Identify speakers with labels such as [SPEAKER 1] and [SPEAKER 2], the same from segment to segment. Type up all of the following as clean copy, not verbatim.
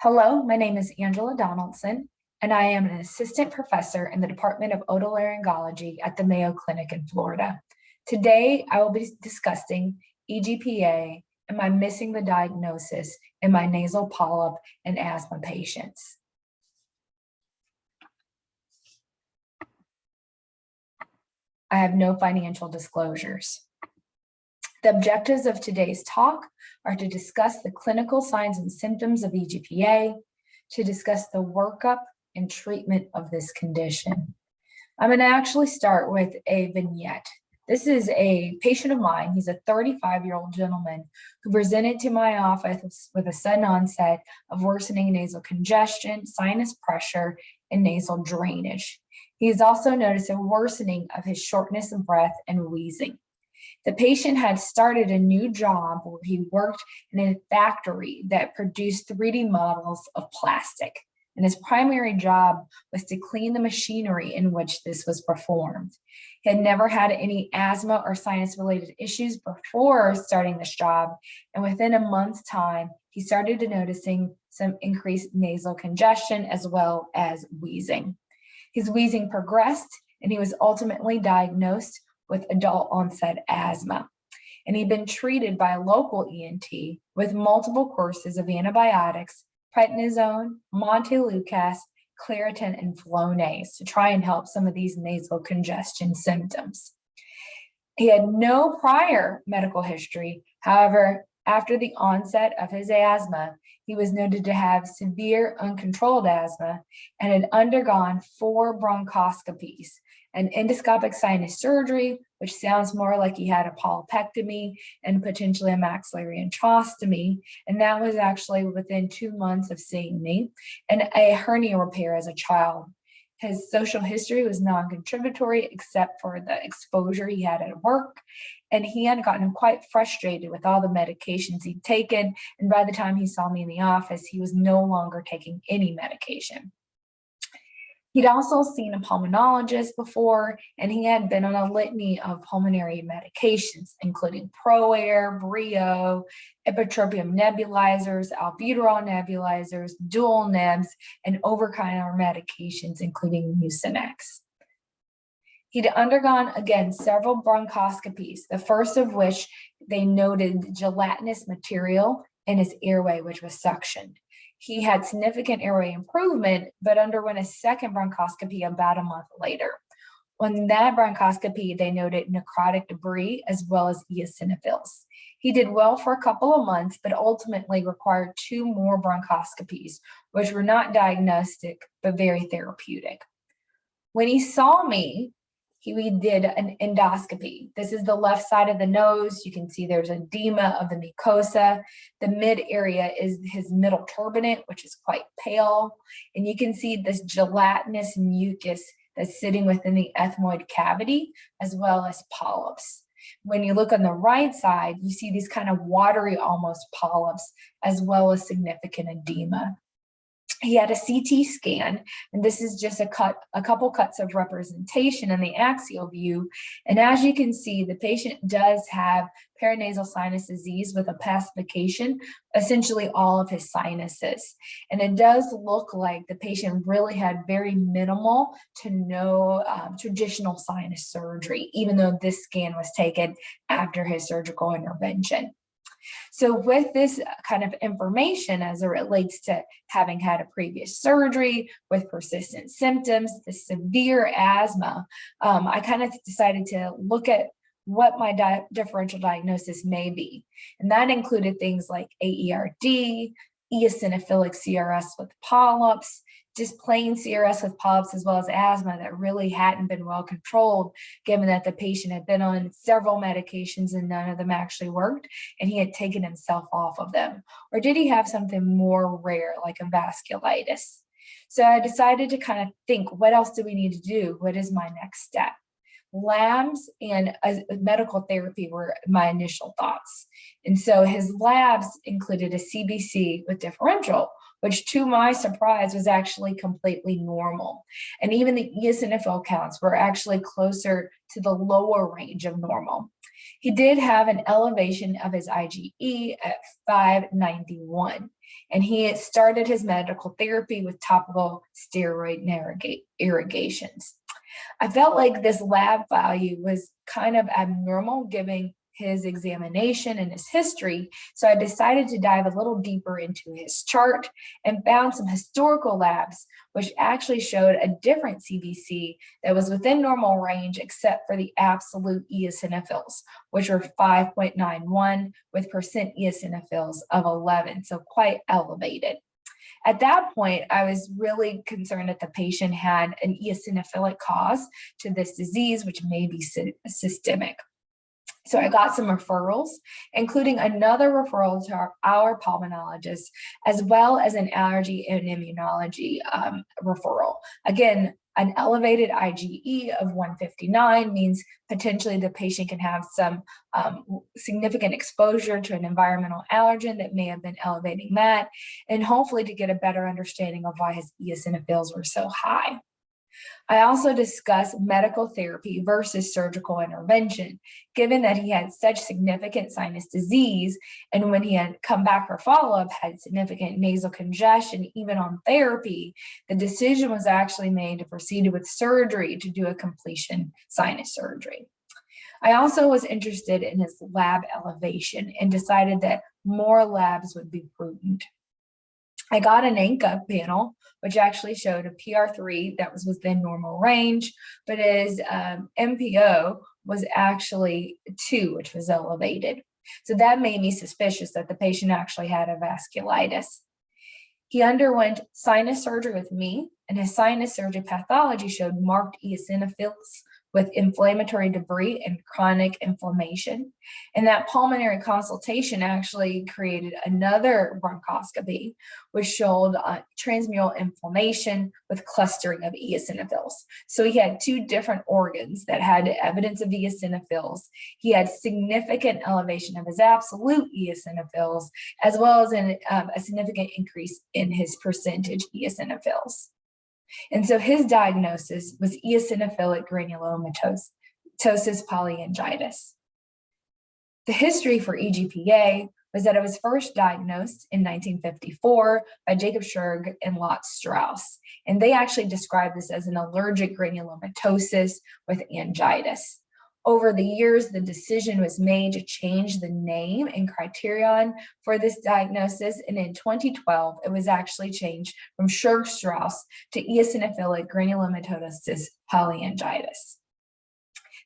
[SPEAKER 1] Hello, my name is Angela Donaldson, and I am an assistant professor in the Department of Otolaryngology at the Mayo Clinic in Florida. Today, I will be discussing EGPA and my missing the diagnosis in my nasal polyp and asthma patients. I have no financial disclosures. The objectives of today's talk are to discuss the clinical signs and symptoms of EGPA, to discuss the workup and treatment of this condition. I'm going to actually start with a vignette. This is a patient of mine. He's a 35-year-old gentleman who presented to my office with a sudden onset of worsening nasal congestion, sinus pressure, and nasal drainage. He has also noticed a worsening of his shortness of breath and wheezing. The patient had started a new job where he worked in a factory that produced 3D models of plastic, and his primary job was to clean the machinery in which this was performed. He had never had any asthma or sinus-related issues before starting this job, and within a month's time, he started noticing some increased nasal congestion as well as wheezing. His wheezing progressed, and he was ultimately diagnosed with adult onset asthma. And he'd been treated by a local ENT with multiple courses of antibiotics, prednisone, montelukast, Claritin, and Flonase to try and help some of these nasal congestion symptoms. He had no prior medical history. However, after the onset of his asthma, he was noted to have severe uncontrolled asthma and had undergone 4 bronchoscopies, an endoscopic sinus surgery, which sounds more like he had a polypectomy, and potentially a maxillary antrostomy. And that was actually within 2 months of seeing me, and a hernia repair as a child. His social history was non-contributory except for the exposure he had at work, and he had gotten quite frustrated with all the medications he'd taken, and by the time he saw me in the office, he was no longer taking any medication. He'd also seen a pulmonologist before, and he had been on a litany of pulmonary medications, including ProAir, Brio, ipratropium nebulizers, albuterol nebulizers, dual nebs, and over-the-counter medications, including Mucinex. He'd undergone, again, several bronchoscopies, the first of which they noted gelatinous material in his airway, which was suctioned. He had significant airway improvement, but underwent a second bronchoscopy about a month later. On that bronchoscopy, they noted necrotic debris as well as eosinophils. He did well for a couple of months, but ultimately required 2 more bronchoscopies, which were not diagnostic, but very therapeutic. When he saw me, we did an endoscopy. This is the left side of the nose. You can see there's edema of the mucosa. The mid area is his middle turbinate, which is quite pale. And you can see this gelatinous mucus that's sitting within the ethmoid cavity, as well as polyps. When you look on the right side, you see these kind of watery almost polyps, as well as significant edema. He had a CT scan, and this is just a couple cuts of representation in the axial view. And as you can see, the patient does have paranasal sinus disease with opacification, essentially all of his sinuses. And it does look like the patient really had very minimal to no traditional sinus surgery, even though this scan was taken after his surgical intervention. So with this kind of information as it relates to having had a previous surgery with persistent symptoms, the severe asthma, I kind of decided to look at what my differential diagnosis may be. And that included things like AERD, eosinophilic CRS with polyps, just plain CRS with polyps, as well as asthma that really hadn't been well controlled, given that the patient had been on several medications and none of them actually worked, and he had taken himself off of them. Or did he have something more rare, like a vasculitis? So I decided to kind of think, what else do we need to do? What is my next step? Labs and medical therapy were my initial thoughts. And so his labs included a CBC with differential, which to my surprise was actually completely normal. And even the eosinophil counts were actually closer to the lower range of normal. He did have an elevation of his IgE at 591, and he started his medical therapy with topical steroid irrigations. I felt like this lab value was kind of abnormal given his examination and his history, so I decided to dive a little deeper into his chart and found some historical labs which actually showed a different CBC that was within normal range except for the absolute eosinophils, which were 5.91 with percent eosinophils of 11, so quite elevated. At that point, I was really concerned that the patient had an eosinophilic cause to this disease, which may be systemic. So I got some referrals, including another referral to our pulmonologist, as well as an allergy and immunology referral. Again, an elevated IgE of 159 means potentially the patient can have some significant exposure to an environmental allergen that may have been elevating that, and hopefully to get a better understanding of why his eosinophils were so high. I also discussed medical therapy versus surgical intervention, given that he had such significant sinus disease, and when he had come back for follow-up, had significant nasal congestion, even on therapy, the decision was actually made to proceed with surgery to do a completion sinus surgery. I also was interested in his lab elevation and decided that more labs would be prudent. I got an Egpa panel, which actually showed a PR3 that was within normal range, but his MPO was actually 2, which was elevated. So that made me suspicious that the patient actually had a vasculitis. He underwent sinus surgery with me, and his sinus surgery pathology showed marked eosinophils with inflammatory debris and chronic inflammation. And that pulmonary consultation actually created another bronchoscopy, which showed transmural inflammation with clustering of eosinophils. So he had 2 different organs that had evidence of eosinophils. He had significant elevation of his absolute eosinophils, as well as a significant increase in his percentage eosinophils. And so his diagnosis was eosinophilic granulomatosis polyangiitis. The history for EGPA was that it was first diagnosed in 1954 by Jacob Scherg and Lotz Strauss. And they actually described this as an allergic granulomatosis with angiitis. Over the years, the decision was made to change the name and criterion for this diagnosis, and in 2012, it was actually changed from Scherg-Strauss to eosinophilic granulomatosis polyangiitis.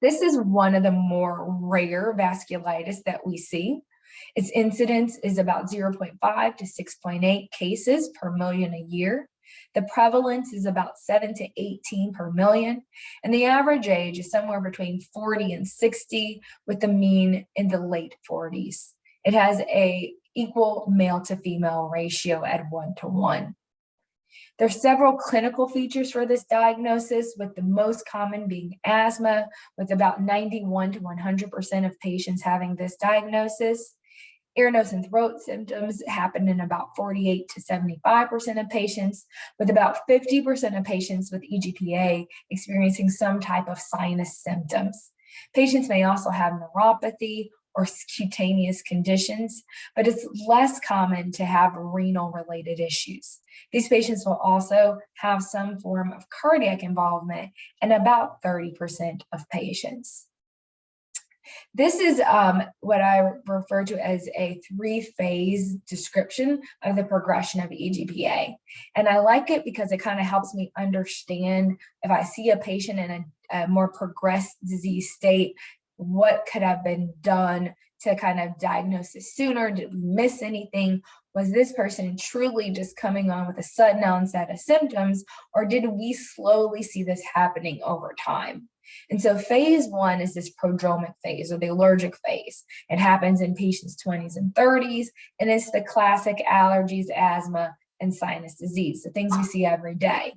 [SPEAKER 1] This is one of the more rare vasculitis that we see. Its incidence is about 0.5 to 6.8 cases per million a year. The prevalence is about 7 to 18 per million, and the average age is somewhere between 40 and 60, with the mean in the late 40s. It has a equal male to female ratio at 1:1. There are several clinical features for this diagnosis, with the most common being asthma, with about 91 to 100% of patients having this diagnosis. Ear, nose, and throat symptoms happen in about 48 to 75% of patients, with about 50% of patients with EGPA experiencing some type of sinus symptoms. Patients may also have neuropathy or cutaneous conditions, but it's less common to have renal-related issues. These patients will also have some form of cardiac involvement in about 30% of patients. This is what I refer to as a 3-phase description of the progression of EGPA. And I like it because it kind of helps me understand if I see a patient in a more progressed disease state, what could have been done to kind of diagnose it sooner? Did we miss anything? Was this person truly just coming on with a sudden onset of symptoms, or did we slowly see this happening over time? And so phase 1 is this prodromic phase, or the allergic phase. It happens in patients' 20s and 30s, and it's the classic allergies, asthma, and sinus disease, the things we see every day.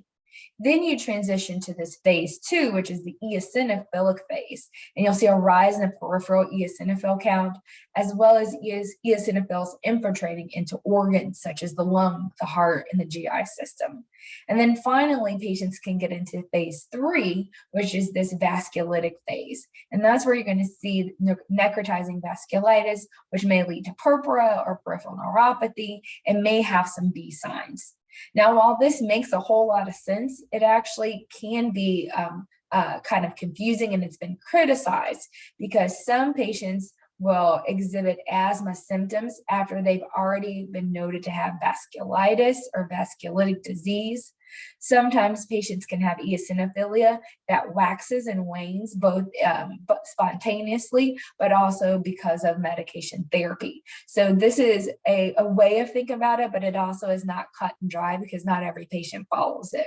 [SPEAKER 1] Then you transition to this phase 2, which is the eosinophilic phase, and you'll see a rise in the peripheral eosinophil count, as well as eosinophils infiltrating into organs such as the lung, the heart, and the GI system. And then finally, patients can get into phase 3, which is this vasculitic phase. And that's where you're going to see necrotizing vasculitis, which may lead to purpura or peripheral neuropathy and may have some B signs. Now, while this makes a whole lot of sense, it actually can be kind of confusing, and it's been criticized because some patients will exhibit asthma symptoms after they've already been noted to have vasculitis or vasculitic disease. Sometimes patients can have eosinophilia that waxes and wanes both spontaneously, but also because of medication therapy. So this is a way of thinking about it, but it also is not cut and dry because not every patient follows it.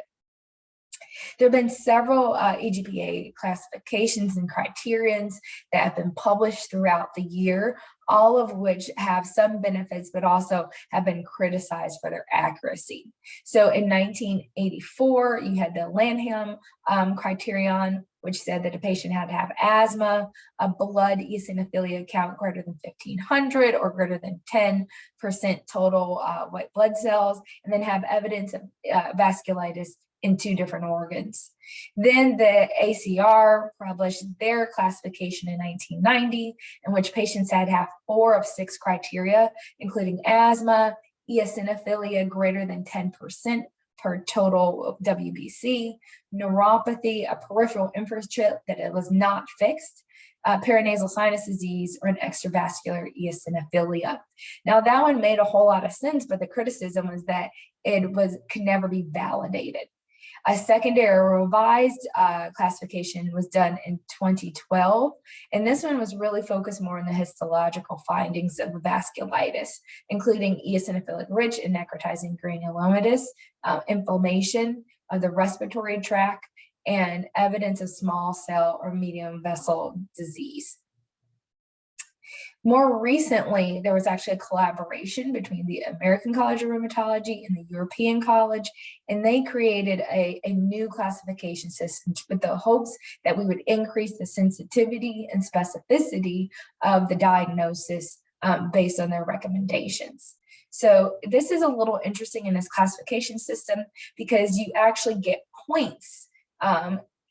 [SPEAKER 1] There have been several EGPA classifications and criterions that have been published throughout the year, all of which have some benefits, but also have been criticized for their accuracy. So in 1984, you had the Lanham criterion, which said that a patient had to have asthma, a blood eosinophilia count greater than 1,500 or greater than 10% total white blood cells, and then have evidence of vasculitis in 2 different organs. Then the ACR published their classification in 1990, in which patients had to have 4 of 6 criteria, including asthma, eosinophilia greater than 10% per total WBC, neuropathy, a peripheral infiltrate that it was not fixed, paranasal sinus disease, or an extravascular eosinophilia. Now, that one made a whole lot of sense, but the criticism was that it could never be validated. A secondary revised classification was done in 2012, and this one was really focused more on the histological findings of vasculitis, including eosinophilic rich and necrotizing granulomatous, inflammation of the respiratory tract, and evidence of small cell or medium vessel disease. More recently, there was actually a collaboration between the American College of Rheumatology and the European College, and they created a new classification system with the hopes that we would increase the sensitivity and specificity of the diagnosis based on their recommendations. So this is a little interesting in this classification system because you actually get points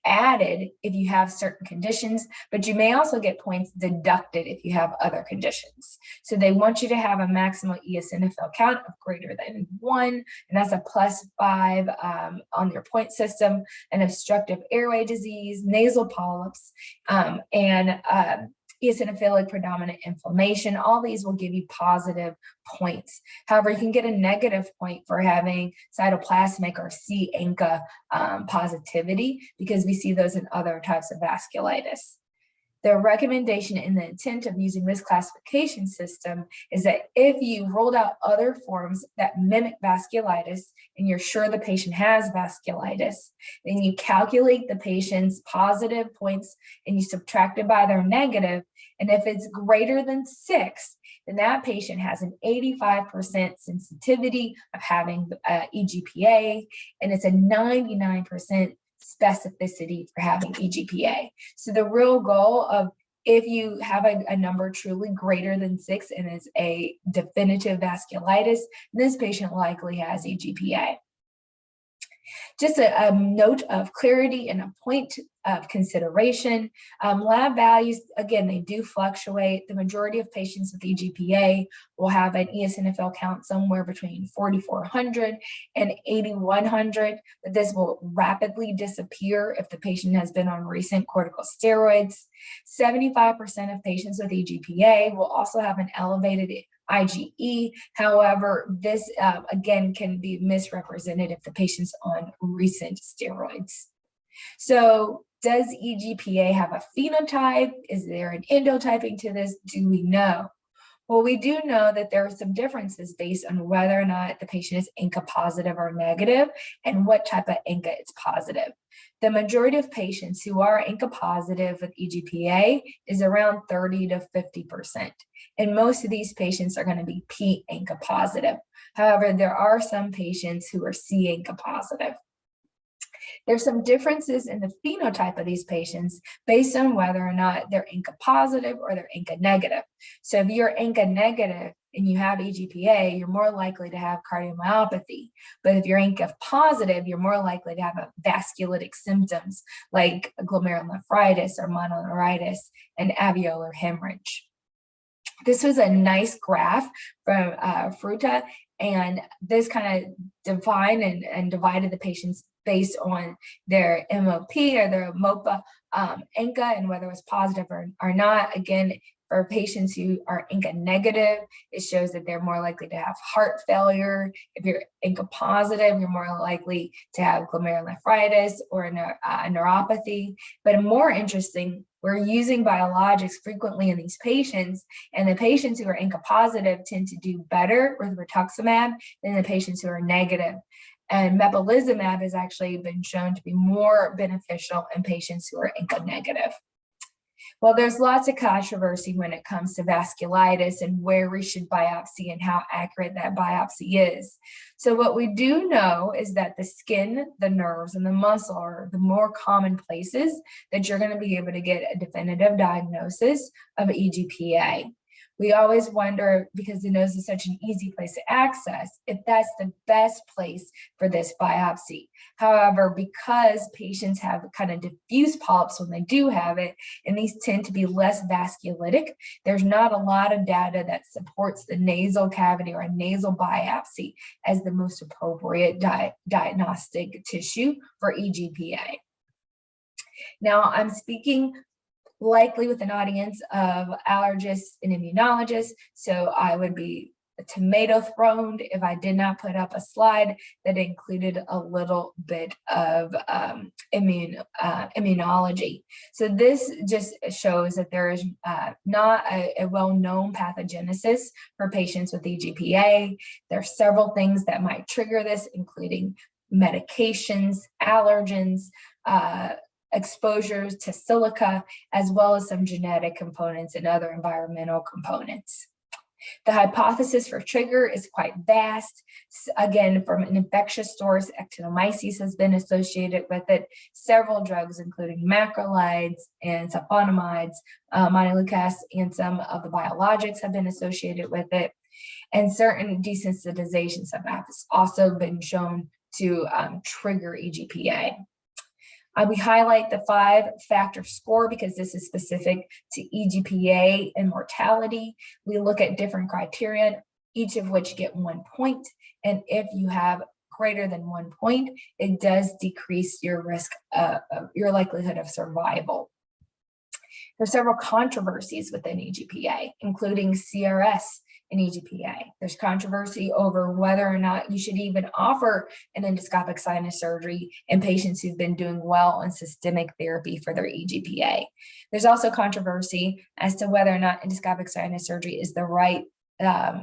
[SPEAKER 1] added if you have certain conditions, but you may also get points deducted if you have other conditions. So they want you to have a maximal eosinophil count of greater than 1, and that's a +5 on your point system, and obstructive airway disease, nasal polyps, and eosinophilic predominant inflammation. All these will give you positive points. However, you can get a negative point for having cytoplasmic or C-ANCA positivity because we see those in other types of vasculitis. The recommendation and the intent of using this classification system is that if you rolled out other forms that mimic vasculitis and you're sure the patient has vasculitis, then you calculate the patient's positive points and you subtract it by their negative. And if it's greater than 6, then that patient has an 85% sensitivity of having EGPA, and it's a 99% specificity for having EGPA. So the real goal of if you have a number truly greater than 6 and is a definitive vasculitis, this patient likely has EGPA. Just a note of clarity and a point of consideration. Lab values, again, they do fluctuate. The majority of patients with EGPA will have an eosinophil count somewhere between 4,400 and 8,100, but this will rapidly disappear if the patient has been on recent corticosteroids. 75% of patients with EGPA will also have an elevated IgE. However, this again can be misrepresented if the patient's on recent steroids. So does EGPA have a phenotype? Is there an endotyping to this? Do we know? Well, we do know that there are some differences based on whether or not the patient is ANCA positive or negative and what type of ANCA is positive. The majority of patients who are ANCA positive with EGPA is around 30 to 50%. And most of these patients are going to be P-ANCA positive. However, there are some patients who are C-ANCA positive. There's some differences in the phenotype of these patients based on whether or not they're ANCA positive or they're ANCA negative. So if you're ANCA negative and you have EGPA, you're more likely to have cardiomyopathy. But if you're ANCA positive, you're more likely to have vasculitic symptoms like glomerulonephritis or mononeuritis and alveolar hemorrhage. This was a nice graph from Fruta, and this kind of defined and divided the patients based on their MOP or their MOPA ANCA and whether it was positive or not. Again, for patients who are ANCA negative, it shows that they're more likely to have heart failure. If you're ANCA positive, you're more likely to have glomerulonephritis or a neuropathy. But more interesting, we're using biologics frequently in these patients, and the patients who are ANCA positive tend to do better with rituximab than the patients who are negative. And mepolizumab has actually been shown to be more beneficial in patients who are ANCA negative. Well, there's lots of controversy when it comes to vasculitis and where we should biopsy and how accurate that biopsy is. So what we do know is that the skin, the nerves, and the muscle are the more common places that you're going to be able to get a definitive diagnosis of EGPA. We always wonder, because the nose is such an easy place to access, if that's the best place for this biopsy. However, because patients have kind of diffuse polyps when they do have it, and these tend to be less vasculitic, there's not a lot of data that supports the nasal cavity or a nasal biopsy as the most appropriate diagnostic tissue for EGPA. Now, I'm speaking likely with an audience of allergists and immunologists, so I would be tomato thrown if I did not put up a slide that included a little bit of immunology. So this just shows that there is not a well-known pathogenesis for patients with EGPA. There are several things that might trigger this, including medications, allergens, exposures to silica, as well as some genetic components and other environmental components. The hypothesis for trigger is quite vast. Again, from an infectious source, actinomyces has been associated with it. Several drugs, including macrolides and sulfonamides, montelukast, and some of the biologics have been associated with it. And certain desensitizations have also been shown to trigger EGPA. We highlight the 5-factor score because this is specific to EGPA and mortality. We look at different criteria, each of which get 1 point. And if you have greater than 1 point, it does decrease your risk, your likelihood of survival. There's several controversies within EGPA, including CRS in EGPA. There's controversy over whether or not you should even offer an endoscopic sinus surgery in patients who've been doing well on systemic therapy for their EGPA. There's also controversy as to whether or not endoscopic sinus surgery is the right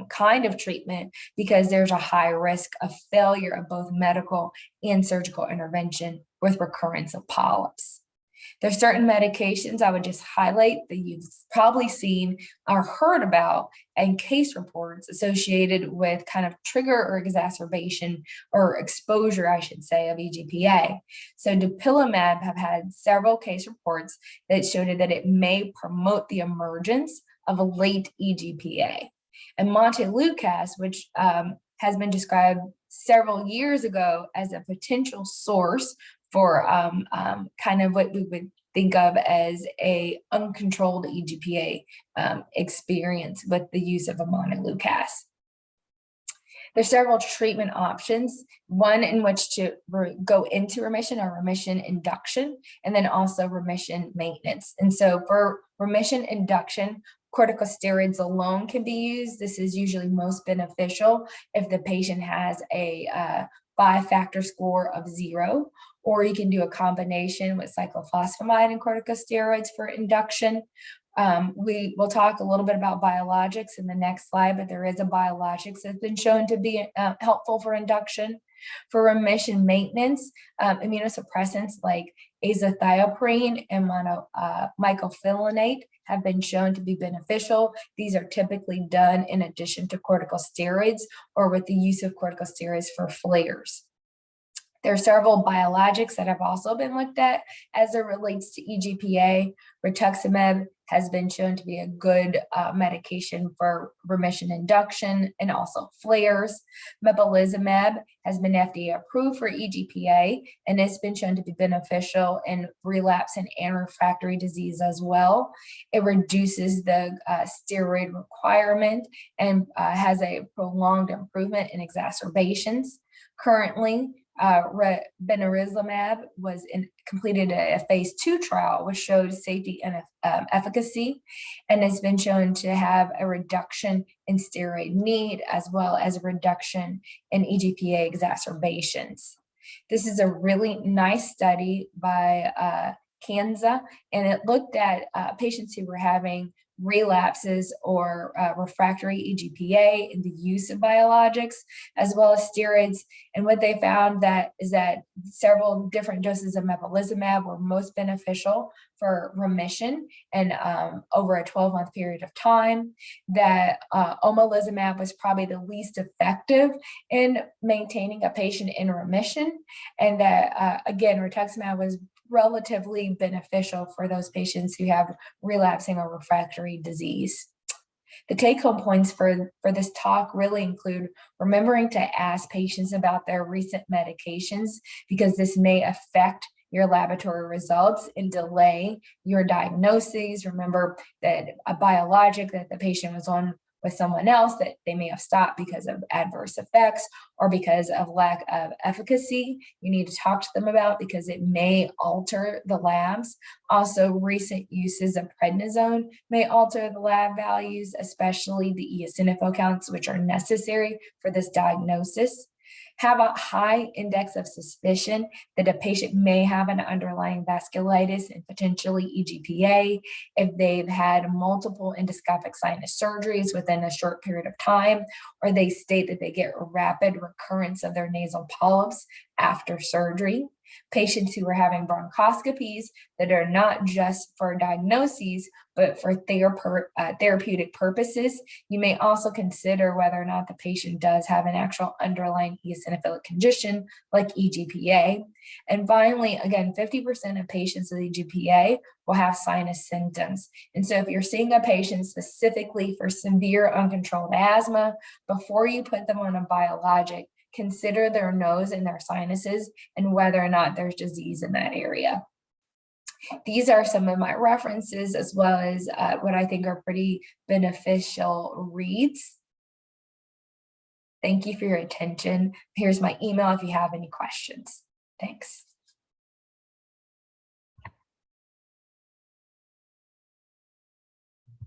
[SPEAKER 1] kind of treatment, because there's a high risk of failure of both medical and surgical intervention with recurrence of polyps. There's certain medications I would just highlight that you've probably seen or heard about and case reports associated with kind of trigger or exacerbation or exposure, I should say, of EGPA. So dupilumab have had several case reports that showed that it may promote the emergence of a late EGPA. And montelukast, which has been described several years ago as a potential source for kind of what we would think of as a uncontrolled EGPA experience with the use of a montelukast. There's several treatment options, one in which to go into remission or remission induction, and then also remission maintenance. And so for remission induction, corticosteroids alone can be used. This is usually most beneficial if the patient has a 5-factor score of 0, or you can do a combination with cyclophosphamide and corticosteroids for induction. We will talk a little bit about biologics in the next slide, but there is a biologics that's been shown to be helpful for induction. For remission maintenance, immunosuppressants like azathioprine and mycophenolate have been shown to be beneficial. These are typically done in addition to corticosteroids or with the use of corticosteroids for flares. There are several biologics that have also been looked at as it relates to EGPA. Rituximab has been shown to be a good medication for remission induction and also flares. Mepolizumab has been FDA approved for EGPA, and it's been shown to be beneficial in relapse and refractory disease as well. It reduces the steroid requirement and has a prolonged improvement in exacerbations. Currently, benralizumab completed a phase 2 trial, which showed safety and efficacy, and has been shown to have a reduction in steroid need as well as a reduction in EGPA exacerbations. This is a really nice study by Kanza, and it looked at patients who were having relapses or refractory EGPA in the use of biologics as well as steroids. And what they found is that several different doses of mepolizumab were most beneficial for remission and over a 12-month period of time. That omalizumab was probably the least effective in maintaining a patient in remission, and that again, rituximab was relatively beneficial for those patients who have relapsing or refractory disease. The take-home points for this talk really include remembering to ask patients about their recent medications, because this may affect your laboratory results and delay your diagnoses. Remember that a biologic that the patient was on with someone else that they may have stopped because of adverse effects or because of lack of efficacy, you need to talk to them about, because it may alter the labs. Also, recent uses of prednisone may alter the lab values, especially the eosinophil counts, which are necessary for this diagnosis. Have a high index of suspicion that a patient may have an underlying vasculitis and potentially EGPA if they've had multiple endoscopic sinus surgeries within a short period of time, or they state that they get rapid recurrence of their nasal polyps after surgery. Patients who are having bronchoscopies that are not just for diagnoses, but for therapeutic purposes, you may also consider whether or not the patient does have an actual underlying eosinophilic condition like EGPA. And finally, again, 50% of patients with EGPA will have sinus symptoms. And so if you're seeing a patient specifically for severe uncontrolled asthma, before you put them on a biologic, consider their nose and their sinuses and whether or not there's disease in that area. These are some of my references, as well as what I think are pretty beneficial reads. Thank you for your attention. Here's my email if you have any questions. Thanks.